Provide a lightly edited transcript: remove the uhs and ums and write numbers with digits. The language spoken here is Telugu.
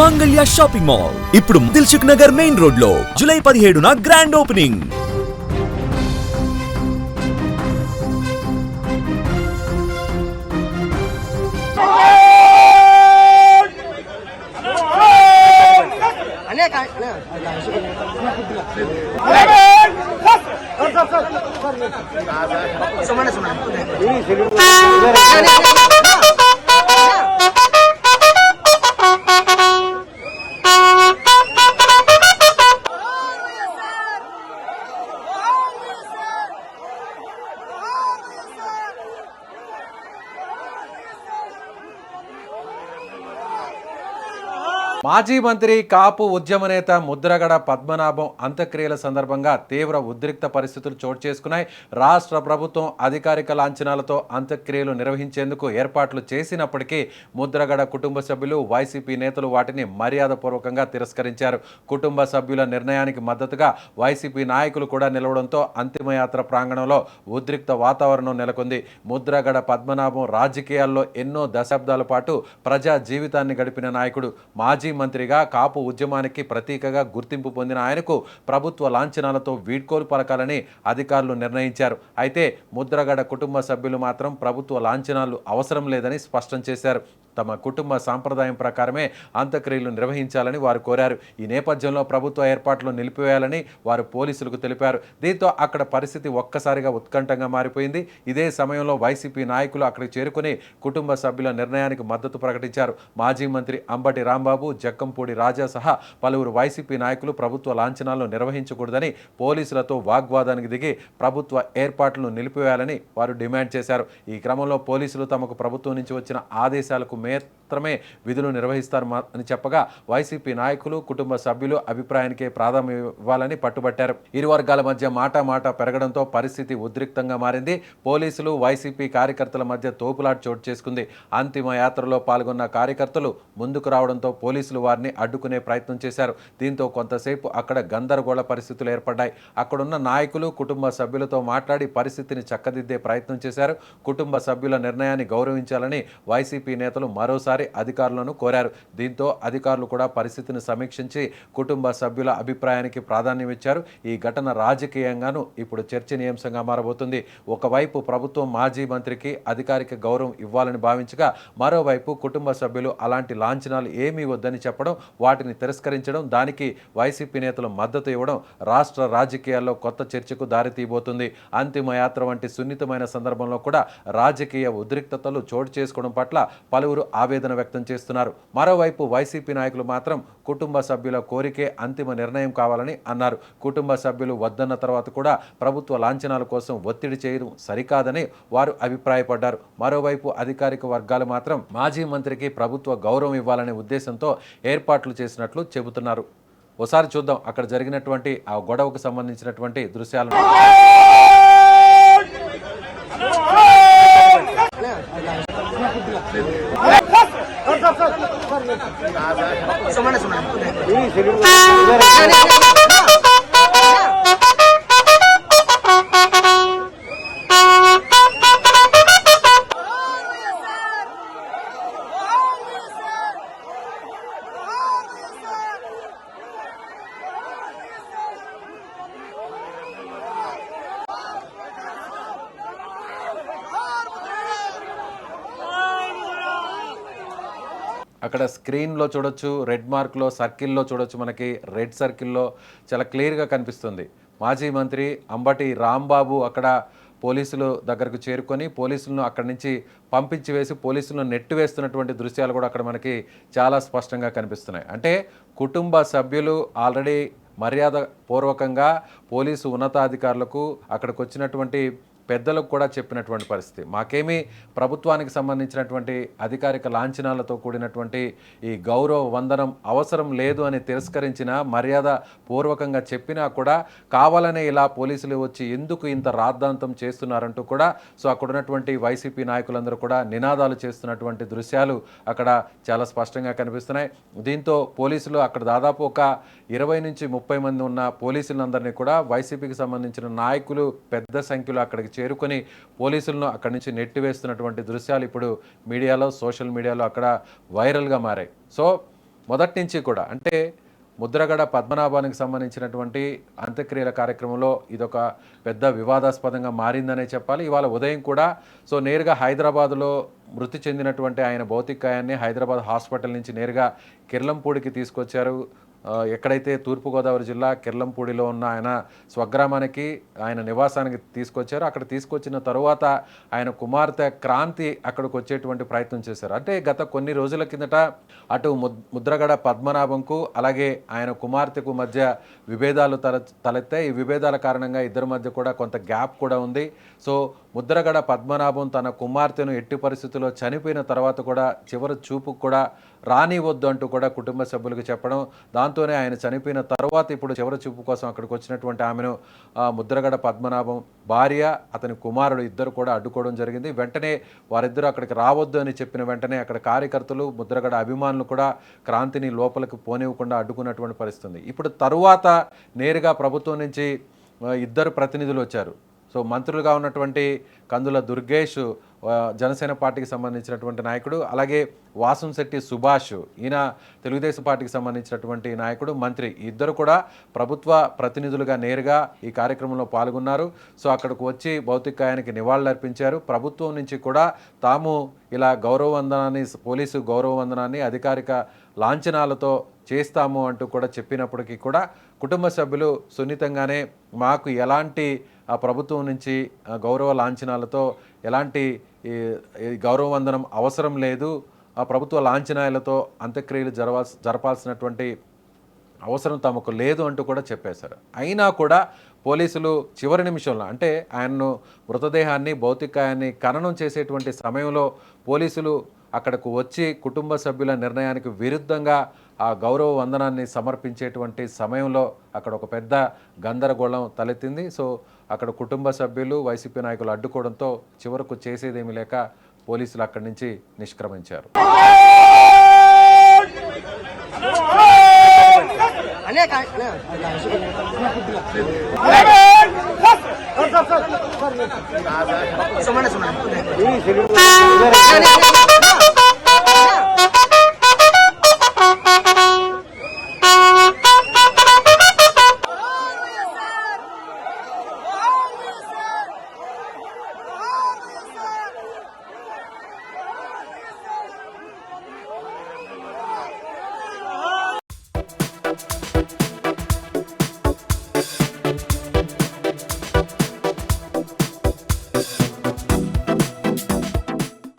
మాంగళ్య షాపింగ్ మాల్ ఇప్పుడు దిల్సుఖ్ నగర్ మెయిన్ రోడ్ లో జూలై 17న గ్రాండ్ ఓపెనింగ్. మాజీ మంత్రి కాపు ఉద్యమ నేత ముద్రగడ పద్మనాభం అంత్యక్రియల సందర్భంగా తీవ్ర ఉద్రిక్త పరిస్థితులు చోటు చేసుకున్నాయి. రాష్ట్ర ప్రభుత్వం అధికారిక లాంఛనాలతో అంత్యక్రియలు నిర్వహించేందుకు ఏర్పాట్లు చేసినప్పటికీ ముద్రగడ కుటుంబ సభ్యులు, వైసీపీ నేతలు వాటిని మర్యాదపూర్వకంగా తిరస్కరించారు. కుటుంబ సభ్యుల నిర్ణయానికి మద్దతుగా వైసీపీ నాయకులు కూడా నిలవడంతో అంతిమయాత్ర ప్రాంగణంలో ఉద్రిక్త వాతావరణం నెలకొంది. ముద్రగడ పద్మనాభం రాజకీయాల్లో ఎన్నో దశాబ్దాల పాటు ప్రజా జీవితాన్ని గడిపిన నాయకుడు. మాజీ మంత్రిగా కాపు ఉద్యమానికి ప్రతీకగా గుర్తింపు పొందిన ఆయనకు ప్రభుత్వ లాంఛనాలతో వీడ్కోలు పలకాలని అధికారులు నిర్ణయించారు. అయితే ముద్రగడ కుటుంబ సభ్యులు మాత్రం ప్రభుత్వ లాంఛనాలు అవసరం లేదని స్పష్టం చేశారు. తమ కుటుంబ సాంప్రదాయం ప్రకారమే అంత్యక్రియలు నిర్వహించాలని వారు కోరారు. ఈ నేపథ్యంలో ప్రభుత్వ ఏర్పాట్లు నిలిపివేయాలని వారు పోలీసులకు తెలిపారు. దీంతో అక్కడ పరిస్థితి ఒక్కసారిగా ఉత్కంఠంగా మారిపోయింది. ఇదే సమయంలో వైసీపీ నాయకులు అక్కడికి చేరుకుని కుటుంబ సభ్యుల నిర్ణయానికి మద్దతు ప్రకటించారు. మాజీ మంత్రి అంబటి రాంబాబు, జక్కంపూడి రాజా సహా పలువురు వైసీపీ నాయకులు ప్రభుత్వ లాంఛనాలను నిర్వహించకూడదని పోలీసులతో వాగ్వాదానికి దిగి ప్రభుత్వ ఏర్పాట్లను నిలిపివేయాలని వారు డిమాండ్ చేశారు. ఈ క్రమంలో పోలీసులు తమకు ప్రభుత్వం నుంచి వచ్చిన ఆదేశాలకు మాత్రమే విధులు నిర్వహిస్తారు అని చెప్పగా వైసీపీ నాయకులు, కుటుంబ సభ్యులు అభిప్రాయానికే ప్రాధాన్యం ఇవ్వాలని పట్టుబట్టారు. ఇరు వర్గాల మధ్య మాట పెరగడంతో పరిస్థితి ఉద్రిక్తంగా మారింది. పోలీసులు, వైసీపీ కార్యకర్తల మధ్య తోపులాట చోటు చేసుకుంది. అంతిమ యాత్రలో పాల్గొన్న కార్యకర్తలు ముందుకు రావడంతో పోలీసులు వారిని అడ్డుకునే ప్రయత్నం చేశారు. దీంతో కొంతసేపు అక్కడ గందరగోళ పరిస్థితులు ఏర్పడ్డాయి. అక్కడున్న నాయకులు కుటుంబ సభ్యులతో మాట్లాడి పరిస్థితిని చక్కదిద్దే ప్రయత్నం చేశారు. కుటుంబ సభ్యుల నిర్ణయాన్ని గౌరవించాలని వైసీపీ నేతలు మరోసారి అధికారులను కోరారు. దీంతో అధికారులు కూడా పరిస్థితిని సమీక్షించి కుటుంబ సభ్యుల అభిప్రాయానికి ప్రాధాన్యం ఇచ్చారు. ఈ ఘటన రాజకీయంగాను ఇప్పుడు చర్చనీయాంశంగా మారబోతుంది. ఒకవైపు ప్రభుత్వం మాజీ మంత్రికి అధికారిక గౌరవం ఇవ్వాలని భావించగా, మరోవైపు కుటుంబ సభ్యులు అలాంటి లాంఛనాలు ఏమీ వద్దని చెప్పడం, వాటిని తిరస్కరించడం, దానికి వైసీపీ నేతలు మద్దతు ఇవ్వడం రాష్ట్ర రాజకీయాల్లో కొత్త చర్చకు దారితీయబోతుంది. అంతిమ యాత్ర వంటి సున్నితమైన సందర్భంలో కూడా రాజకీయ ఉద్రిక్తతలు చోటు చేసుకోవడం పట్ల పలువురు ఆవేదన వ్యక్తం చేస్తున్నారు. మరోవైపు వైసీపీ నాయకులు మాత్రం కుటుంబ సభ్యుల కోరికే అంతిమ నిర్ణయం కావాలని అన్నారు. కుటుంబ సభ్యులు వద్దన్న తర్వాత కూడా ప్రభుత్వ లాంఛనాల కోసం ఒత్తిడి చేయడం సరికాదని వారు అభిప్రాయపడ్డారు. మరోవైపు అధికారిక వర్గాలు మాత్రం మాజీ మంత్రికి ప్రభుత్వ గౌరవం ఇవ్వాలనే ఉద్దేశంతో ఏర్పాట్లు చేసినట్లు చెబుతున్నారు. ఒకసారి చూద్దాం అక్కడ జరిగినటువంటి ఆ గొడవకు సంబంధించినటువంటి దృశ్యాలను. అక్కడ స్క్రీన్లో చూడొచ్చు, రెడ్ మార్క్లో సర్కిల్లో చూడొచ్చు. మనకి రెడ్ సర్కిల్లో చాలా క్లియర్గా కనిపిస్తుంది. మాజీ మంత్రి అంబటి రాంబాబు అక్కడ పోలీసులు దగ్గరకు చేరుకొని పోలీసులను అక్కడి నుంచి పంపించి వేసి పోలీసులను నెట్టివేస్తున్నటువంటి దృశ్యాలు కూడా అక్కడ మనకి చాలా స్పష్టంగా కనిపిస్తున్నాయి. అంటే కుటుంబ సభ్యులు ఆల్రెడీ మర్యాద పూర్వకంగా పోలీసు ఉన్నతాధికారులకు అక్కడికి వచ్చినటువంటి పెద్దలకు కూడా చెప్పినటువంటి పరిస్థితి. మాకేమీ ప్రభుత్వానికి సంబంధించినటువంటి అధికారిక లాంఛనాలతో కూడినటువంటి ఈ గౌరవ వందనం అవసరం లేదు అని తిరస్కరించిన, మర్యాద పూర్వకంగా చెప్పినా కూడా కావాలనే ఇలా పోలీసులు వచ్చి ఎందుకు ఇంత రాద్ధాంతం చేస్తున్నారంటూ కూడా అక్కడ ఉన్నటువంటి వైసీపీ నాయకులందరూ కూడా నినాదాలు చేస్తున్నటువంటి దృశ్యాలు అక్కడ చాలా స్పష్టంగా కనిపిస్తున్నాయి. దీంతో పోలీసులు అక్కడ దాదాపు ఒక 20 నుంచి 30 మంది ఉన్న పోలీసులందరినీ కూడా వైసీపీకి సంబంధించిన నాయకులు పెద్ద సంఖ్యలో అక్కడికి చేరుకొని పోలీసులను అక్కడి నుంచి నెట్టివేస్తున్నటువంటి దృశ్యాలు ఇప్పుడు మీడియాలో, సోషల్ మీడియాలో అక్కడ వైరల్గా మారాయి. సో మొదటి నుంచి కూడా అంటే ముద్రగడ పద్మనాభానికి సంబంధించినటువంటి అంత్యక్రియల కార్యక్రమంలో ఇదొక పెద్ద వివాదాస్పదంగా మారిందనే చెప్పాలి. ఇవాళ ఉదయం కూడా నేరుగా హైదరాబాదులో మృతి చెందినటువంటి ఆయన భౌతికాయాన్ని హైదరాబాద్ హాస్పిటల్ నుంచి నేరుగా కిర్లంపూడికి తీసుకొచ్చారు. ఎక్కడైతే తూర్పుగోదావరి జిల్లా కిర్లంపూడిలో ఉన్న ఆయన స్వగ్రామానికి ఆయన నివాసానికి తీసుకొచ్చారు. అక్కడ తీసుకొచ్చిన తరువాత ఆయన కుమార్తె క్రాంతి అక్కడికి వచ్చేటువంటి ప్రయత్నం చేశారు. అంటే గత కొన్ని రోజుల కిందట అటు ముద్రగడ పద్మనాభంకు అలాగే ఆయన కుమార్తెకు మధ్య విభేదాలు తలెత్తాయి. ఈ విభేదాల కారణంగా ఇద్దరి మధ్య కూడా కొంత గ్యాప్ కూడా ఉంది. ముద్రగడ పద్మనాభం తన కుమార్తెను ఎట్టి పరిస్థితుల్లో చనిపోయిన తర్వాత కూడా చివరి చూపుకు కూడా రానివద్దు అంటూ కూడా కుటుంబ సభ్యులకు చెప్పడం, దాంతోనే ఆయన చనిపోయిన తర్వాత ఇప్పుడు చివరి చూపు కోసం అక్కడికి వచ్చినటువంటి ఆమెను ముద్రగడ పద్మనాభం భార్య అతని కుమారుడు ఇద్దరు కూడా అడ్డుకోవడం జరిగింది. వెంటనే వారిద్దరూ అక్కడికి రావద్దు అని చెప్పిన వెంటనే అక్కడ కార్యకర్తలు ముద్రగడ అభిమానులు కూడా క్రాంతిని లోపలికి పోనివ్వకుండా అడ్డుకున్నటువంటి పరిస్థితి. ఇప్పుడు తరువాత నేరుగా ప్రభుత్వం నుంచి ఇద్దరు ప్రతినిధులు వచ్చారు. మంత్రులుగా ఉన్నటువంటి కందుల దుర్గేష్ జనసేన పార్టీకి సంబంధించినటువంటి నాయకుడు, అలాగే వాసంశెట్టి సుభాష్ ఈయన తెలుగుదేశం పార్టీకి సంబంధించినటువంటి నాయకుడు, మంత్రి ఇద్దరు కూడా ప్రభుత్వ ప్రతినిధులుగా నేరుగా ఈ కార్యక్రమంలో పాల్గొన్నారు. అక్కడికి వచ్చి భౌతికాయానికి నివాళులర్పించారు. ప్రభుత్వం నుంచి కూడా తాము ఇలా గౌరవవందనాన్ని పోలీసు గౌరవవందనాన్ని అధికారిక లాంఛనాలతో చేస్తాము అంటూ కూడా చెప్పినప్పటికీ కూడా కుటుంబ సభ్యులు సున్నితంగానే మాకు ఎలాంటి ప్రభుత్వం నుంచి గౌరవ లాంఛనాలతో ఎలాంటి గౌరవవందనం అవసరం లేదు, ఆ ప్రభుత్వ లాంఛనాలతో అంత్యక్రియలు జరపాల్సినటువంటి అవసరం తమకు లేదు అంటూ కూడా చెప్పేశారు. అయినా కూడా పోలీసులు చివరి నిమిషంలో అంటే ఆయన్ను మృతదేహాన్ని భౌతికాయాన్ని ఖననం చేసేటువంటి సమయంలో పోలీసులు అక్కడకు వచ్చి కుటుంబ సభ్యుల నిర్ణయానికి విరుద్ధంగా ఆ గౌరవ వందనాన్ని సమర్పించేటువంటి సమయంలో అక్కడ ఒక పెద్ద గందరగోళం తలెత్తింది. అక్కడ కుటుంబ సభ్యులు వైసీపీ నాయకులు అడ్డుకోవడంతో చివరకు చేసేదేమీ లేక పోలీసులు అక్కడి నుంచి నిష్క్రమించారు.